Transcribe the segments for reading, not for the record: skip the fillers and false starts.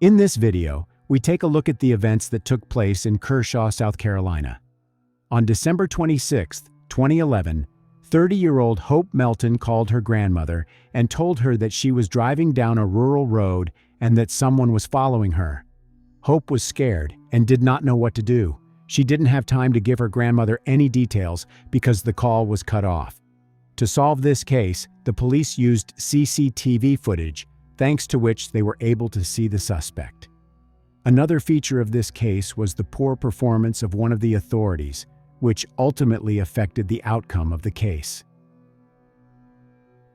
In this video, we take a look at the events that took place in Kershaw, South Carolina. On December 26, 2011, 30-year-old Hope Melton called her grandmother and told her that she was driving down a rural road and that someone was following her. Hope was scared and did not know what to do. She didn't have time to give her grandmother any details because the call was cut off. To solve this case, the police used CCTV footage, thanks to which they were able to see the suspect. Another feature of this case was the poor performance of one of the authorities, which ultimately affected the outcome of the case.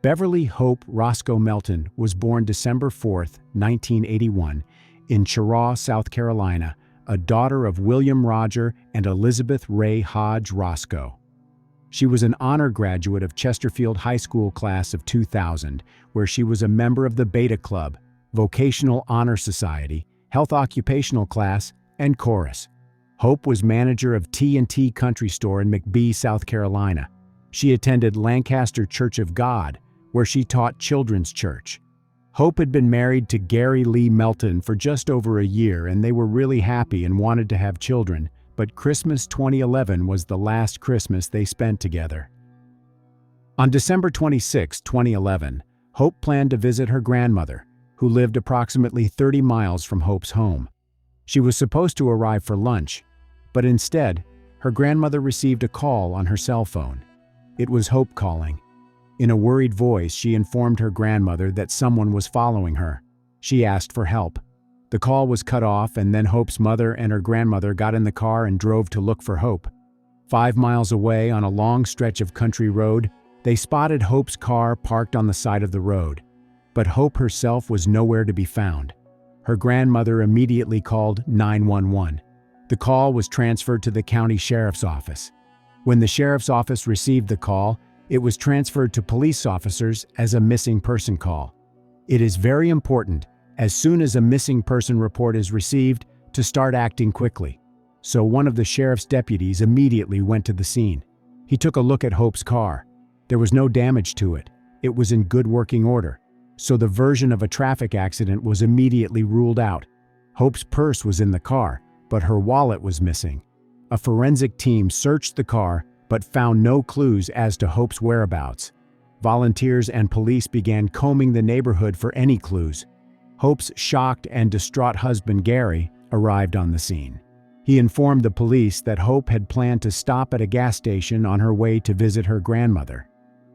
Beverly Hope Roscoe Melton was born December 4, 1981, in Cheraw, South Carolina, a daughter of William Roger and Elizabeth Ray Hodge Roscoe. She was an honor graduate of Chesterfield High School class of 2000, where she was a member of the Beta Club, Vocational Honor Society, Health Occupational Class, and Chorus. Hope was manager of T&T Country Store in McBee, South Carolina. She attended Lancaster Church of God, where she taught children's church. Hope had been married to Gary Lee Melton for just over a year, and they were really happy and wanted to have children, but Christmas 2011 was the last Christmas they spent together. On December 26, 2011, Hope planned to visit her grandmother, who lived approximately 30 miles from Hope's home. She was supposed to arrive for lunch, but instead, her grandmother received a call on her cell phone. It was Hope calling. In a worried voice, she informed her grandmother that someone was following her. She asked for help. The call was cut off, and then Hope's mother and her grandmother got in the car and drove to look for Hope. 5 miles away on a long stretch of country road, they spotted Hope's car parked on the side of the road. But Hope herself was nowhere to be found. Her grandmother immediately called 911. The call was transferred to the county sheriff's office. When the sheriff's office received the call, it was transferred to police officers as a missing person call. It is very important, as soon as a missing person report is received, to start acting quickly. So one of the sheriff's deputies immediately went to the scene. He took a look at Hope's car. There was no damage to it. It was in good working order. So the version of a traffic accident was immediately ruled out. Hope's purse was in the car, but her wallet was missing. A forensic team searched the car, but found no clues as to Hope's whereabouts. Volunteers and police began combing the neighborhood for any clues. Hope's shocked and distraught husband, Gary, arrived on the scene. He informed the police that Hope had planned to stop at a gas station on her way to visit her grandmother.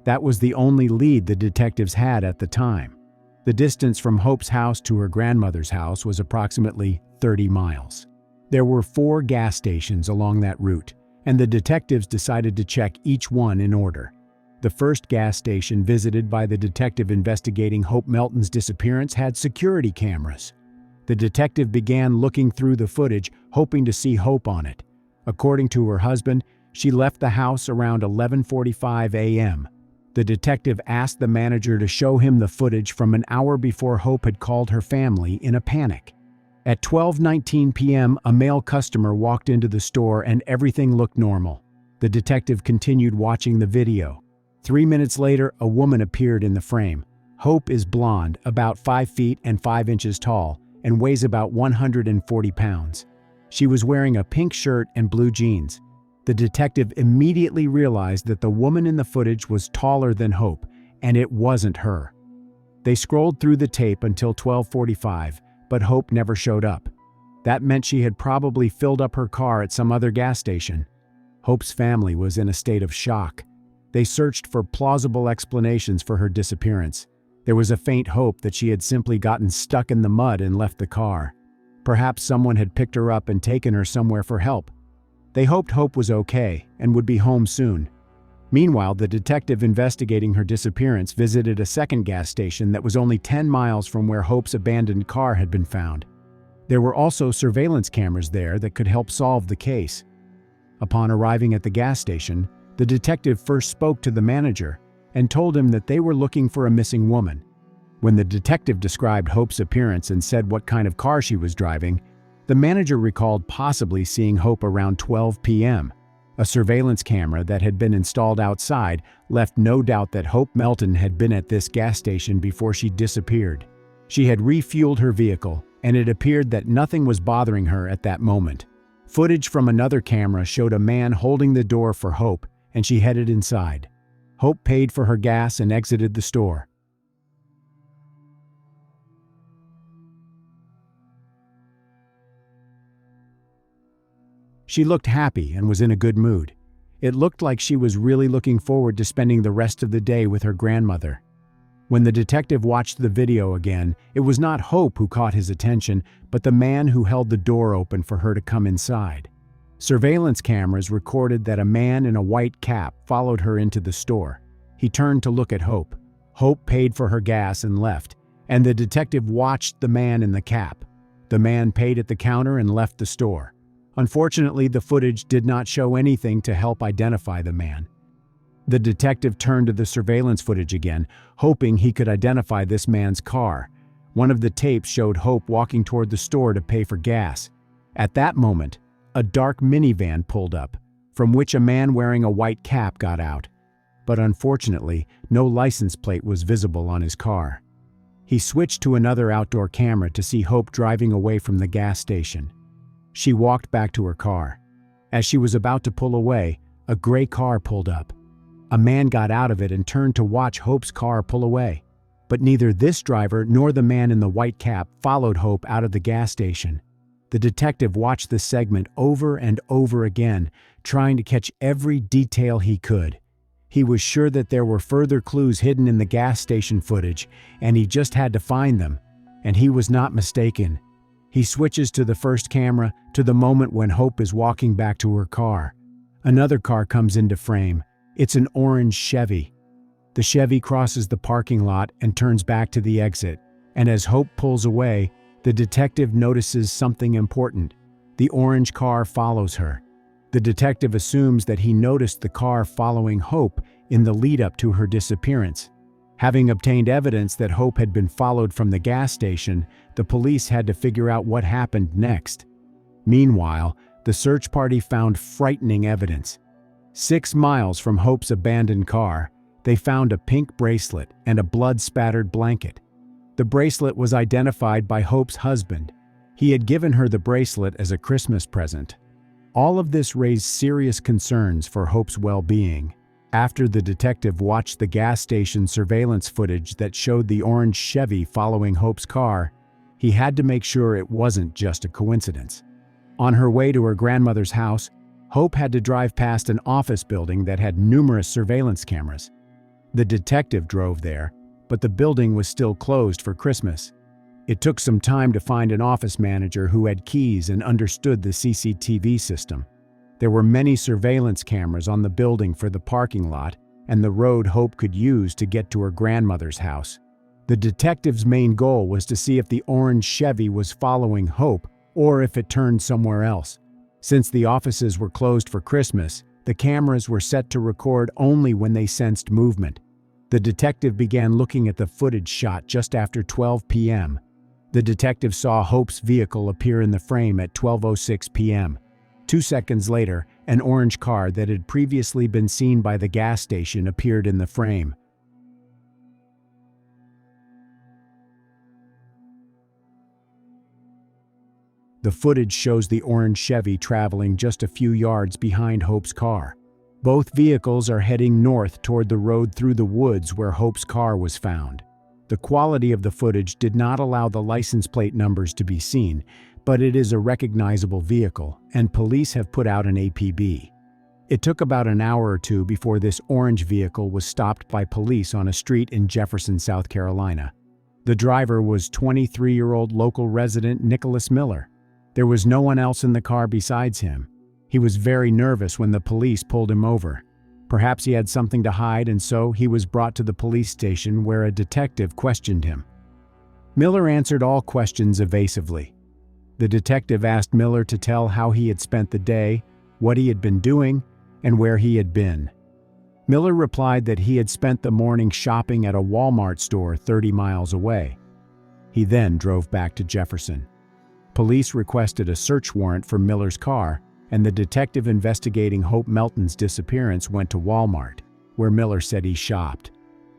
That was the only lead the detectives had at the time. The distance from Hope's house to her grandmother's house was approximately 30 miles. There were 4 gas stations along that route, and the detectives decided to check each one in order. The first gas station visited by the detective investigating Hope Melton's disappearance had security cameras. The detective began looking through the footage, hoping to see Hope on it. According to her husband, she left the house around 11:45 a.m. The detective asked the manager to show him the footage from an hour before Hope had called her family in a panic. At 12:19 p.m., a male customer walked into the store and everything looked normal. The detective continued watching the video. 3 minutes later, a woman appeared in the frame. Hope is blonde, about 5 feet and 5 inches tall, and weighs about 140 pounds. She was wearing a pink shirt and blue jeans. The detective immediately realized that the woman in the footage was taller than Hope, and it wasn't her. They scrolled through the tape until 12:45, but Hope never showed up. That meant she had probably filled up her car at some other gas station. Hope's family was in a state of shock. They searched for plausible explanations for her disappearance. There was a faint hope that she had simply gotten stuck in the mud and left the car. Perhaps someone had picked her up and taken her somewhere for help. They hoped Hope was okay and would be home soon. Meanwhile, the detective investigating her disappearance visited a second gas station that was only 10 miles from where Hope's abandoned car had been found. There were also surveillance cameras there that could help solve the case. Upon arriving at the gas station, the detective first spoke to the manager and told him that they were looking for a missing woman. When the detective described Hope's appearance and said what kind of car she was driving, the manager recalled possibly seeing Hope around 12 p.m. A surveillance camera that had been installed outside left no doubt that Hope Melton had been at this gas station before she disappeared. She had refueled her vehicle, and it appeared that nothing was bothering her at that moment. Footage from another camera showed a man holding the door for Hope, and she headed inside. Hope paid for her gas and exited the store. She looked happy and was in a good mood. It looked like she was really looking forward to spending the rest of the day with her grandmother. When the detective watched the video again, it was not Hope who caught his attention, but the man who held the door open for her to come inside. Surveillance cameras recorded that a man in a white cap followed her into the store. He turned to look at Hope. Hope paid for her gas and left, and the detective watched the man in the cap. The man paid at the counter and left the store. Unfortunately, the footage did not show anything to help identify the man. The detective turned to the surveillance footage again, hoping he could identify this man's car. One of the tapes showed Hope walking toward the store to pay for gas. At that moment, a dark minivan pulled up, from which a man wearing a white cap got out. But unfortunately, no license plate was visible on his car. He switched to another outdoor camera to see Hope driving away from the gas station. She walked back to her car. As she was about to pull away, a gray car pulled up. A man got out of it and turned to watch Hope's car pull away. But neither this driver nor the man in the white cap followed Hope out of the gas station. The detective watched this segment over and over again, trying to catch every detail he could. He was sure that there were further clues hidden in the gas station footage, and he just had to find them. And he was not mistaken. He switches to the first camera to the moment when Hope is walking back to her car. Another car comes into frame. It's an orange Chevy. The Chevy crosses the parking lot and turns back to the exit. And as Hope pulls away, the detective notices something important. The orange car follows her. The detective assumes that he noticed the car following Hope in the lead-up to her disappearance. Having obtained evidence that Hope had been followed from the gas station, the police had to figure out what happened next. Meanwhile, the search party found frightening evidence. 6 miles from Hope's abandoned car, they found a pink bracelet and a blood-spattered blanket. The bracelet was identified by Hope's husband. He had given her the bracelet as a Christmas present. All of this raised serious concerns for Hope's well-being. After the detective watched the gas station surveillance footage that showed the orange Chevy following Hope's car, he had to make sure it wasn't just a coincidence. On her way to her grandmother's house, Hope had to drive past an office building that had numerous surveillance cameras. The detective drove there, but the building was still closed for Christmas. It took some time to find an office manager who had keys and understood the CCTV system. There were many surveillance cameras on the building for the parking lot and the road Hope could use to get to her grandmother's house. The detective's main goal was to see if the orange Chevy was following Hope or if it turned somewhere else. Since the offices were closed for Christmas, the cameras were set to record only when they sensed movement. The detective began looking at the footage shot just after 12 p.m. The detective saw Hope's vehicle appear in the frame at 12:06 p.m. 2 seconds later, an orange car that had previously been seen by the gas station appeared in the frame. The footage shows the orange Chevy traveling just a few yards behind Hope's car. Both vehicles are heading north toward the road through the woods where Hope's car was found. The quality of the footage did not allow the license plate numbers to be seen, but it is a recognizable vehicle, and police have put out an APB. It took about an hour or two before this orange vehicle was stopped by police on a street in Jefferson, South Carolina. The driver was 23-year-old local resident Nicholas Miller. There was no one else in the car besides him. He was very nervous when the police pulled him over. Perhaps he had something to hide, and so he was brought to the police station where a detective questioned him. Miller answered all questions evasively. The detective asked Miller to tell how he had spent the day, what he had been doing, and where he had been. Miller replied that he had spent the morning shopping at a Walmart store 30 miles away. He then drove back to Jefferson. Police requested a search warrant for Miller's car, and the detective investigating Hope Melton's disappearance went to Walmart, where Miller said he shopped.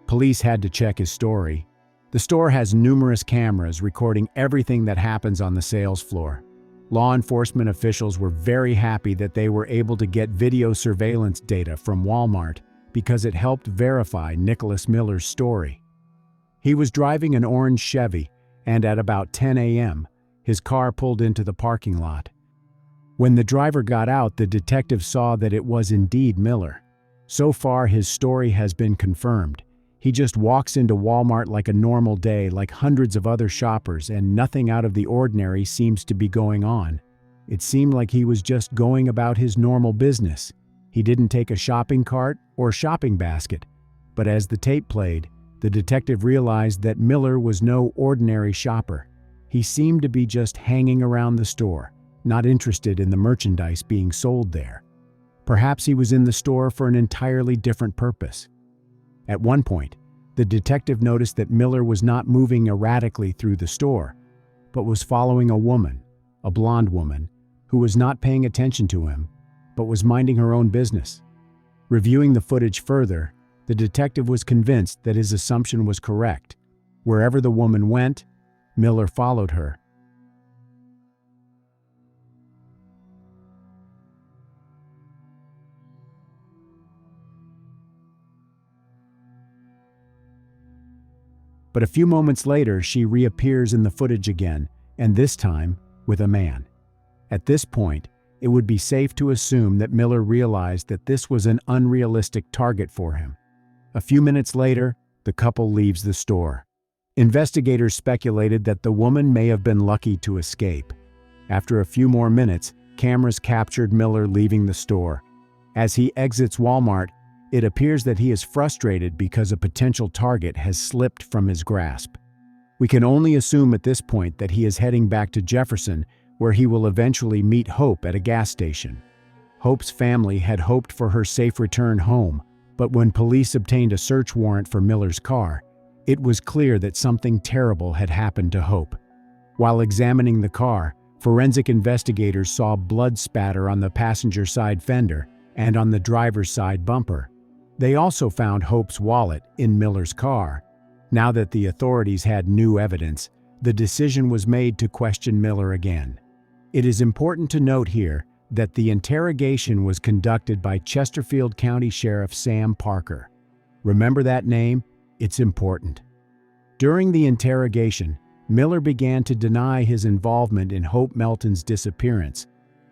Police had to check his story. The store has numerous cameras recording everything that happens on the sales floor. Law enforcement officials were very happy that they were able to get video surveillance data from Walmart because it helped verify Nicholas Miller's story. He was driving an orange Chevy, and at about 10 a.m., his car pulled into the parking lot. When the driver got out, the detective saw that it was indeed Miller. So far, his story has been confirmed. He just walks into Walmart like a normal day, like hundreds of other shoppers, and nothing out of the ordinary seems to be going on. It seemed like he was just going about his normal business. He didn't take a shopping cart or shopping basket. But as the tape played, the detective realized that Miller was no ordinary shopper. He seemed to be just hanging around the store, not interested in the merchandise being sold there. Perhaps he was in the store for an entirely different purpose. At one point, the detective noticed that Miller was not moving erratically through the store, but was following a woman, a blonde woman, who was not paying attention to him, but was minding her own business. Reviewing the footage further, the detective was convinced that his assumption was correct. Wherever the woman went, Miller followed her. But a few moments later, she reappears in the footage again, and this time with a man. At this point, it would be safe to assume that Miller realized that this was an unrealistic target for him. A few minutes later, the couple leaves the store. Investigators speculated that the woman may have been lucky to escape. After a few more minutes, cameras captured Miller leaving the store. As he exits Walmart, it appears that he is frustrated because a potential target has slipped from his grasp. We can only assume at this point that he is heading back to Jefferson, where he will eventually meet Hope at a gas station. Hope's family had hoped for her safe return home, but when police obtained a search warrant for Miller's car, it was clear that something terrible had happened to Hope. While examining the car, forensic investigators saw blood spatter on the passenger side fender and on the driver's side bumper. They also found Hope's wallet in Miller's car. Now that the authorities had new evidence, the decision was made to question Miller again. It is important to note here that the interrogation was conducted by Chesterfield County Sheriff Sam Parker. Remember that name? It's important. During the interrogation, Miller began to deny his involvement in Hope Melton's disappearance,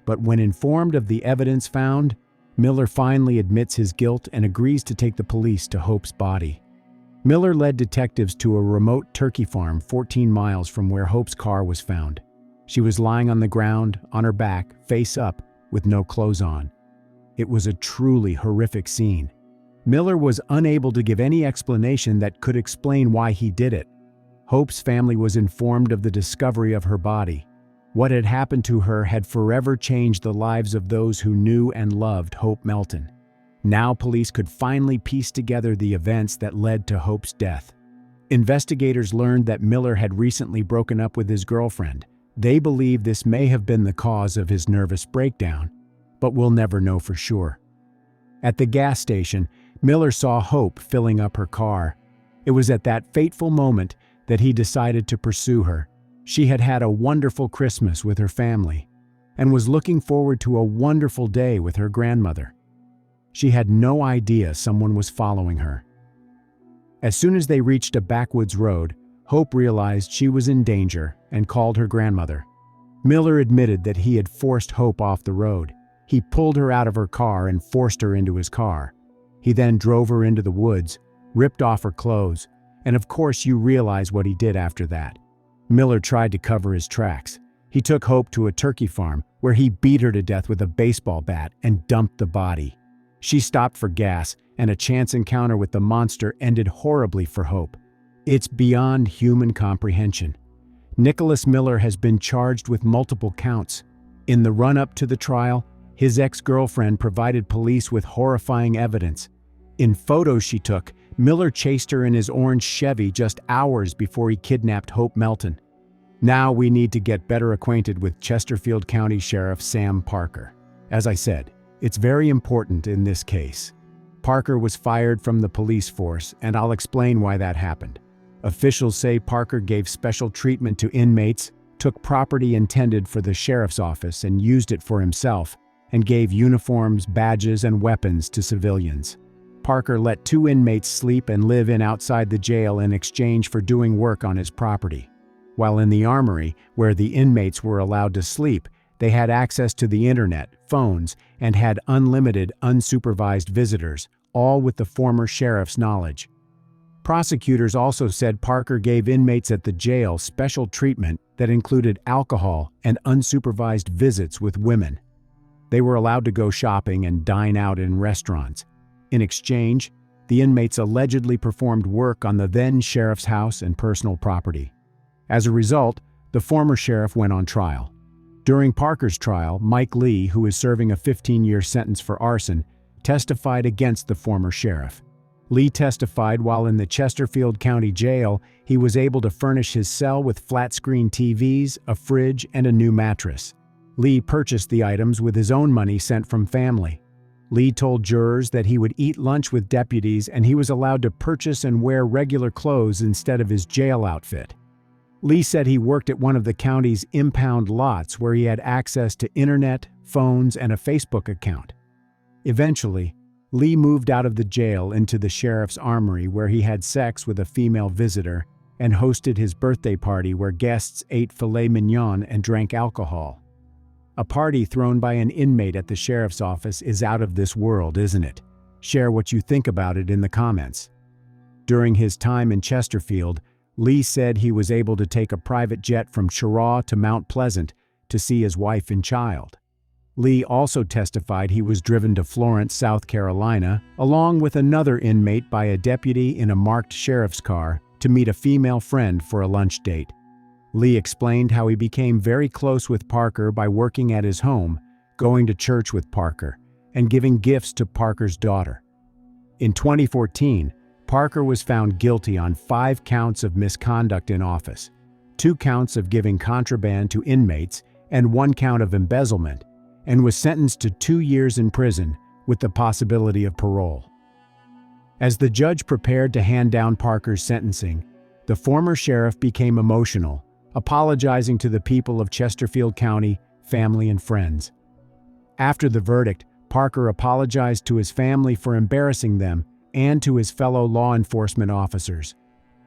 but when informed of the evidence found, Miller finally admits his guilt and agrees to take the police to Hope's body. Miller led detectives to a remote turkey farm 14 miles from where Hope's car was found. She was lying on the ground, on her back, face up, with no clothes on. It was a truly horrific scene. Miller was unable to give any explanation that could explain why he did it. Hope's family was informed of the discovery of her body. What had happened to her had forever changed the lives of those who knew and loved Hope Melton. Now police could finally piece together the events that led to Hope's death. Investigators learned that Miller had recently broken up with his girlfriend. They believe this may have been the cause of his nervous breakdown, but we'll never know for sure. At the gas station, Miller saw Hope filling up her car. It was at that fateful moment that he decided to pursue her. She had had a wonderful Christmas with her family and was looking forward to a wonderful day with her grandmother. She had no idea someone was following her. As soon as they reached a backwoods road, Hope realized she was in danger and called her grandmother. Miller admitted that he had forced Hope off the road. He pulled her out of her car and forced her into his car. He then drove her into the woods, ripped off her clothes, and of course you realize what he did after that. Miller tried to cover his tracks. He took Hope to a turkey farm where he beat her to death with a baseball bat and dumped the body. She stopped for gas, and a chance encounter with the monster ended horribly for Hope. It's beyond human comprehension. Nicholas Miller has been charged with multiple counts. In the run-up to the trial, his ex-girlfriend provided police with horrifying evidence. In photos she took, Miller chased her in his orange Chevy just hours before he kidnapped Hope Melton. Now we need to get better acquainted with Chesterfield County Sheriff Sam Parker. As I said, it's very important in this case. Parker was fired from the police force, and I'll explain why that happened. Officials say Parker gave special treatment to inmates, took property intended for the sheriff's office and used it for himself, and gave uniforms, badges, and weapons to civilians. Parker let 2 inmates sleep and live in outside the jail in exchange for doing work on his property. While in the armory, where the inmates were allowed to sleep, they had access to the internet, phones, and had unlimited, unsupervised visitors, all with the former sheriff's knowledge. Prosecutors also said Parker gave inmates at the jail special treatment that included alcohol and unsupervised visits with women. They were allowed to go shopping and dine out in restaurants. In exchange, the inmates allegedly performed work on the then sheriff's house and personal property. As a result, the former sheriff went on trial. During Parker's trial, Mike Lee, who is serving a 15-year sentence for arson, testified against the former sheriff. Lee testified while in the Chesterfield County Jail, he was able to furnish his cell with flat-screen TVs, a fridge, and a new mattress. Lee purchased the items with his own money sent from family. Lee told jurors that he would eat lunch with deputies and he was allowed to purchase and wear regular clothes instead of his jail outfit. Lee said he worked at one of the county's impound lots where he had access to internet, phones, and a Facebook account. Eventually, Lee moved out of the jail into the sheriff's armory where he had sex with a female visitor and hosted his birthday party where guests ate filet mignon and drank alcohol. A party thrown by an inmate at the sheriff's office is out of this world, isn't it? Share what you think about it in the comments. During his time in Chesterfield, Lee said he was able to take a private jet from Cheraw to Mount Pleasant to see his wife and child. Lee also testified he was driven to Florence, South Carolina, along with another inmate by a deputy in a marked sheriff's car to meet a female friend for a lunch date. Lee explained how he became very close with Parker by working at his home, going to church with Parker, and giving gifts to Parker's daughter. In 2014, Parker was found guilty on 5 counts of misconduct in office, 2 counts of giving contraband to inmates, and 1 count of embezzlement, and was sentenced to 2 years in prison with the possibility of parole. As the judge prepared to hand down Parker's sentencing, the former sheriff became emotional, apologizing to the people of Chesterfield County, family, and friends. After the verdict, Parker apologized to his family for embarrassing them and to his fellow law enforcement officers.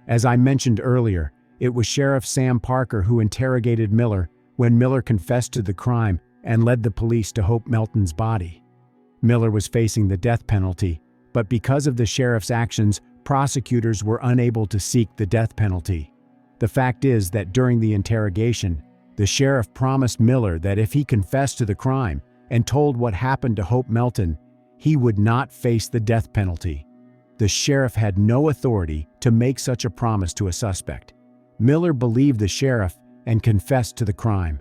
As I mentioned earlier, it was Sheriff Sam Parker who interrogated Miller when Miller confessed to the crime and led the police to Hope Melton's body. Miller was facing the death penalty, but because of the sheriff's actions, prosecutors were unable to seek the death penalty. The fact is that during the interrogation, the sheriff promised Miller that if he confessed to the crime and told what happened to Hope Melton, he would not face the death penalty. The sheriff had no authority to make such a promise to a suspect. Miller believed the sheriff and confessed to the crime.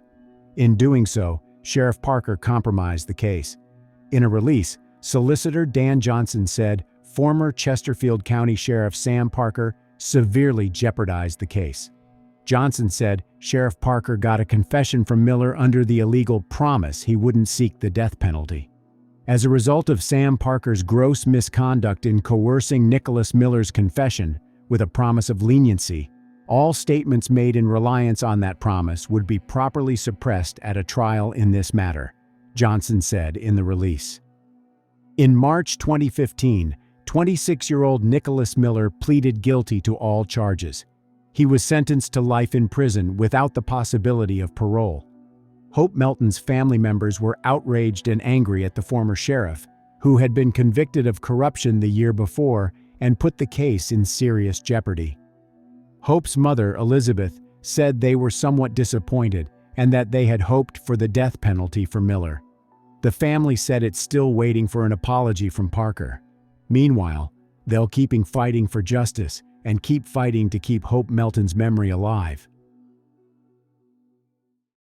In doing so, Sheriff Parker compromised the case. In a release, Solicitor Dan Johnson said former Chesterfield County Sheriff Sam Parker severely jeopardized the case. Johnson said Sheriff Parker got a confession from Miller under the illegal promise he wouldn't seek the death penalty. As a result of Sam Parker's gross misconduct in coercing Nicholas Miller's confession with a promise of leniency, all statements made in reliance on that promise would be properly suppressed at a trial in this matter, Johnson said in the release. In March 2015, 26-year-old Nicholas Miller pleaded guilty to all charges. He was sentenced to life in prison without the possibility of parole. Hope Melton's family members were outraged and angry at the former sheriff, who had been convicted of corruption the year before and put the case in serious jeopardy. Hope's mother, Elizabeth, said they were somewhat disappointed and that they had hoped for the death penalty for Miller. The family said it's still waiting for an apology from Parker. Meanwhile, they'll keep fighting for justice and keep fighting to keep Hope Melton's memory alive.